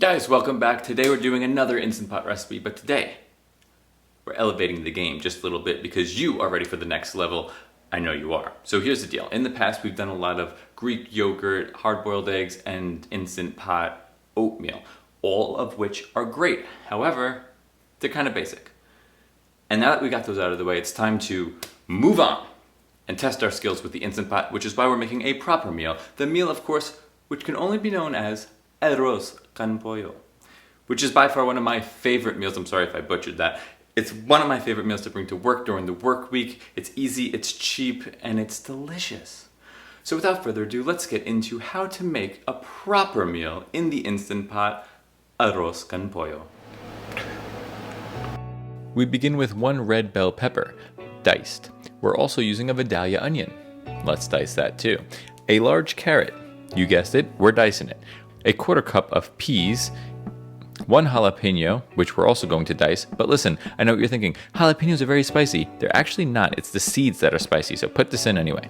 Guys, welcome back. Today we're doing another Instant Pot recipe, but today we're elevating the game just a little bit because you are ready for the next level. I know you are. So here's the deal. In the past, we've done a lot of Greek yogurt, hard-boiled eggs, and Instant Pot oatmeal, all of which are great. However, they're kind of basic. And now that we got those out of the way, it's time to move on and test our skills with the Instant Pot, which is why we're making a proper meal. The meal, of course, which can only be known as Arroz con Pollo, which is by far one of my favorite meals. I'm sorry if I butchered that. It's one of my favorite meals to bring to work during the work week. It's easy, it's cheap, and it's delicious. So without further ado, let's get into how to make a proper meal in the Instant Pot, Arroz con Pollo. We begin with one red bell pepper, diced. We're also using a Vidalia onion. Let's dice that too. A large carrot. You guessed it, we're dicing it. A quarter cup of peas, one jalapeno, which we're also going to dice. But listen, I know what you're thinking. Jalapenos are very spicy. They're actually not. It's the seeds that are spicy, so put this in anyway.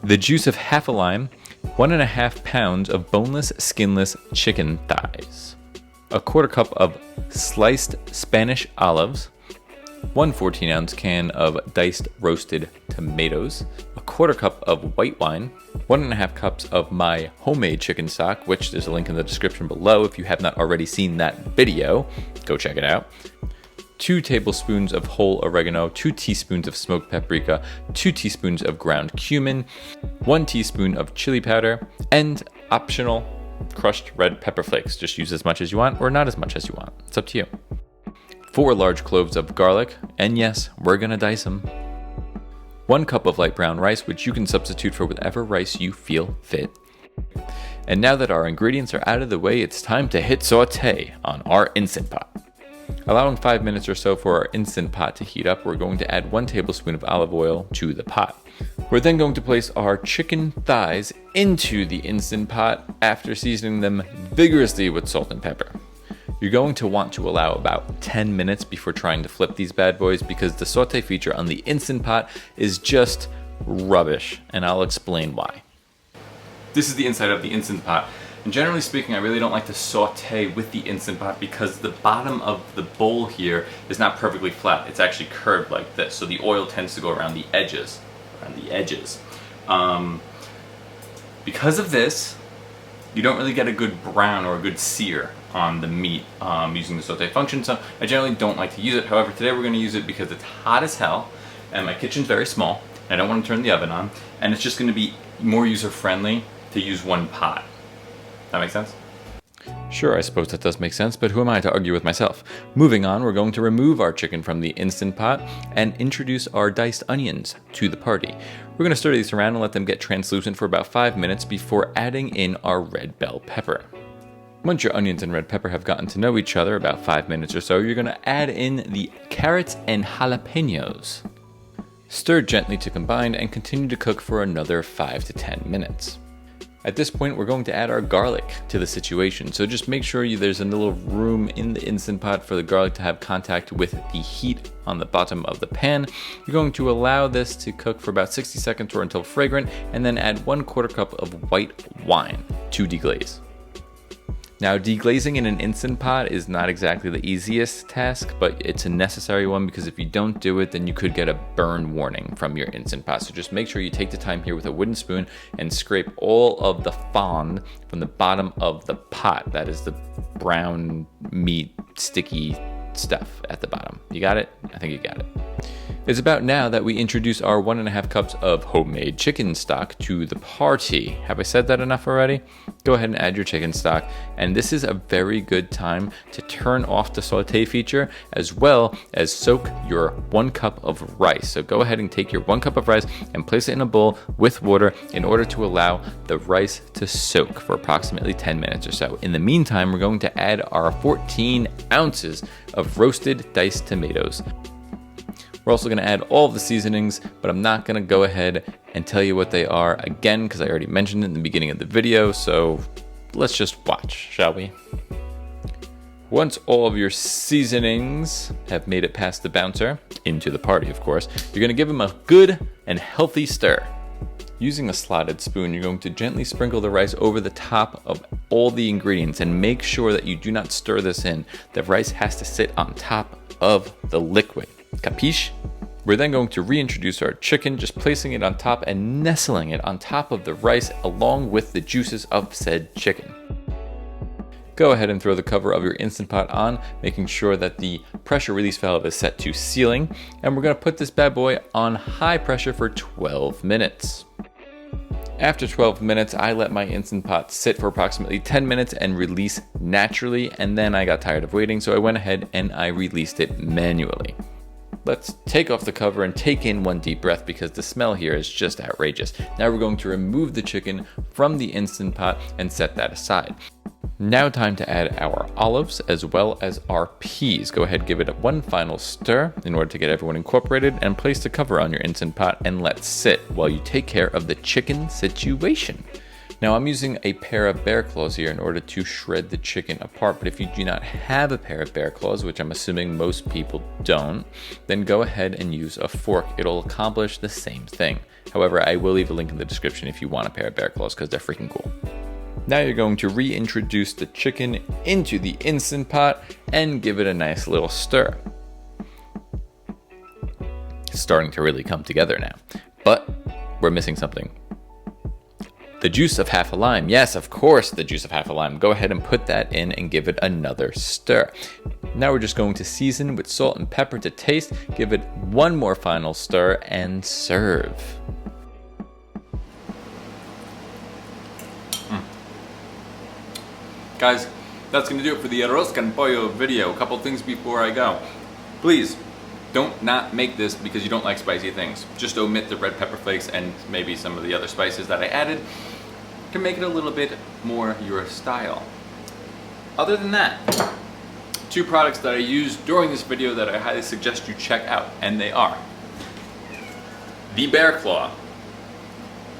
The juice of half a lime, 1.5 pounds of boneless, skinless chicken thighs, a quarter cup of sliced Spanish olives, one 14-ounce can of diced roasted tomatoes, a quarter cup of white wine, 1.5 cups of my homemade chicken stock, which there's a link in the description below. If you have not already seen that video, go check it out. 2 tablespoons of whole oregano, 2 teaspoons of smoked paprika, 2 teaspoons of ground cumin, 1 teaspoon of chili powder, and optional crushed red pepper flakes. Just use as much as you want or not as much as you want. It's up to you. 4 large cloves of garlic, and yes, we're gonna dice them. 1 cup of light brown rice, which you can substitute for whatever rice you feel fit. And now that our ingredients are out of the way, it's time to hit saute on our Instant Pot. Allowing 5 minutes or so for our Instant Pot to heat up, we're going to add 1 tablespoon of olive oil to the pot. We're then going to place our chicken thighs into the Instant Pot after seasoning them vigorously with salt and pepper. You're going to want to allow about 10 minutes before trying to flip these bad boys because the saute feature on the Instant Pot is just rubbish, and I'll explain why. This is the inside of the Instant Pot, and generally speaking, I really don't like to saute with the Instant Pot because the bottom of the bowl here is not perfectly flat. It's actually curved like this, so the oil tends to go around the edges. Because of this, you don't really get a good brown or a good sear on the meat using the saute function, so I generally don't like to use it. However, today we're going to use it because it's hot as hell and my kitchen's very small and I don't want to turn the oven on, and it's just going to be more user-friendly to use one pot. That make sense? Sure, I suppose that does make sense, but who am I to argue with myself? Moving on, we're going to remove our chicken from the Instant Pot and introduce our diced onions to the party. We're going to stir these around and let them get translucent for about 5 minutes before adding in our red bell pepper. Once your onions and red pepper have gotten to know each other, about 5 minutes or so, you're going to add in the carrots and jalapenos. Stir gently to combine and continue to cook for another 5 to 10 minutes. At this point, we're going to add our garlic to the situation, so just make sure there's a little room in the Instant Pot for the garlic to have contact with the heat on the bottom of the pan. You're going to allow this to cook for about 60 seconds or until fragrant, and then add 1/4 cup of white wine to deglaze. Now, deglazing in an Instant Pot is not exactly the easiest task, but it's a necessary one because if you don't do it, then you could get a burn warning from your Instant Pot. So just make sure you take the time here with a wooden spoon and scrape all of the fond from the bottom of the pot. That is the brown meat, sticky stuff at the bottom. You got it? I think you got it. It's about now that we introduce our 1.5 cups of homemade chicken stock to the party. Have I said that enough already? Go ahead and add your chicken stock, and this is a very good time to turn off the saute feature as well as soak your 1 cup of rice. So go ahead and take your 1 cup of rice and place it in a bowl with water in order to allow the rice to soak for approximately 10 minutes or so. In the meantime, we're going to add our 14 ounces of roasted diced tomatoes. We're also going to add all of the seasonings, but I'm not going to go ahead and tell you what they are again because I already mentioned it in the beginning of the video, so let's just watch, shall we? Once all of your seasonings have made it past the bouncer, into the party of course, you're going to give them a good and healthy stir. Using a slotted spoon, you're going to gently sprinkle the rice over the top of all the ingredients and make sure that you do not stir this in. The rice has to sit on top of the liquid. Capiche? We're then going to reintroduce our chicken, just placing it on top and nestling it on top of the rice along with the juices of said chicken. Go ahead and throw the cover of your Instant Pot on, making sure that the pressure release valve is set to sealing, and we're going to put this bad boy on high pressure for 12 minutes. After 12 minutes, I let my Instant Pot sit for approximately 10 minutes and release naturally, and then I got tired of waiting, so I went ahead and I released it manually. Let's take off the cover and take in one deep breath because the smell here is just outrageous. Now we're going to remove the chicken from the Instant Pot and set that aside. Now time to add our olives as well as our peas. Go ahead, give it one final stir in order to get everyone incorporated, and place the cover on your Instant Pot and let sit while you take care of the chicken situation. Now I'm using a pair of bear claws here in order to shred the chicken apart, but if you do not have a pair of bear claws, which I'm assuming most people don't, then go ahead and use a fork. It'll accomplish the same thing. However, I will leave a link in the description if you want a pair of bear claws because they're freaking cool. Now you're going to reintroduce the chicken into the Instant Pot and give it a nice little stir. It's starting to really come together now, but we're missing something. The juice of half a lime. Yes, of course, the juice of half a lime. Go ahead and put that in and give it another stir. Now we're just going to season with salt and pepper to taste, give it one more final stir, and serve. Guys, that's going to do it for the Arroz con Pollo video. A couple things before I go. Please, don't not make this because you don't like spicy things. Just omit the red pepper flakes and maybe some of the other spices that I added to make it a little bit more your style. Other than that, two products that I used during this video that I highly suggest you check out, and they are the Bear Claw.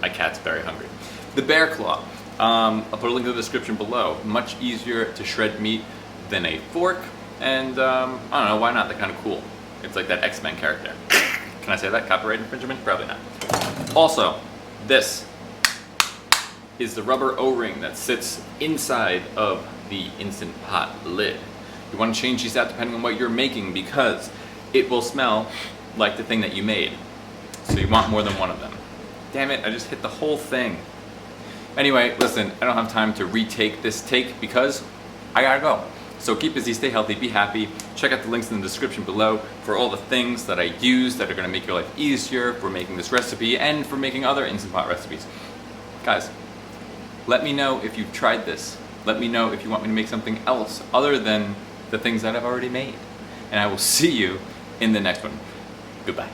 My cat's very hungry. The Bear Claw. I'll put a link in the description below. Much easier to shred meat than a fork, and I don't know, why not? They're kind of cool. It's like that X-Men character. Can I say that? Copyright infringement? Probably not. Also, this is the rubber O-ring that sits inside of the Instant Pot lid. You want to change these out depending on what you're making because it will smell like the thing that you made. So you want more than one of them. Damn it, I just hit the whole thing. Anyway, listen, I don't have time to retake this take because I gotta go. So keep busy, stay healthy, be happy. Check out the links in the description below for all the things that I use that are gonna make your life easier for making this recipe and for making other Instant Pot recipes. Guys, let me know if you've tried this. Let me know if you want me to make something else other than the things that I've already made. And I will see you in the next one. Goodbye.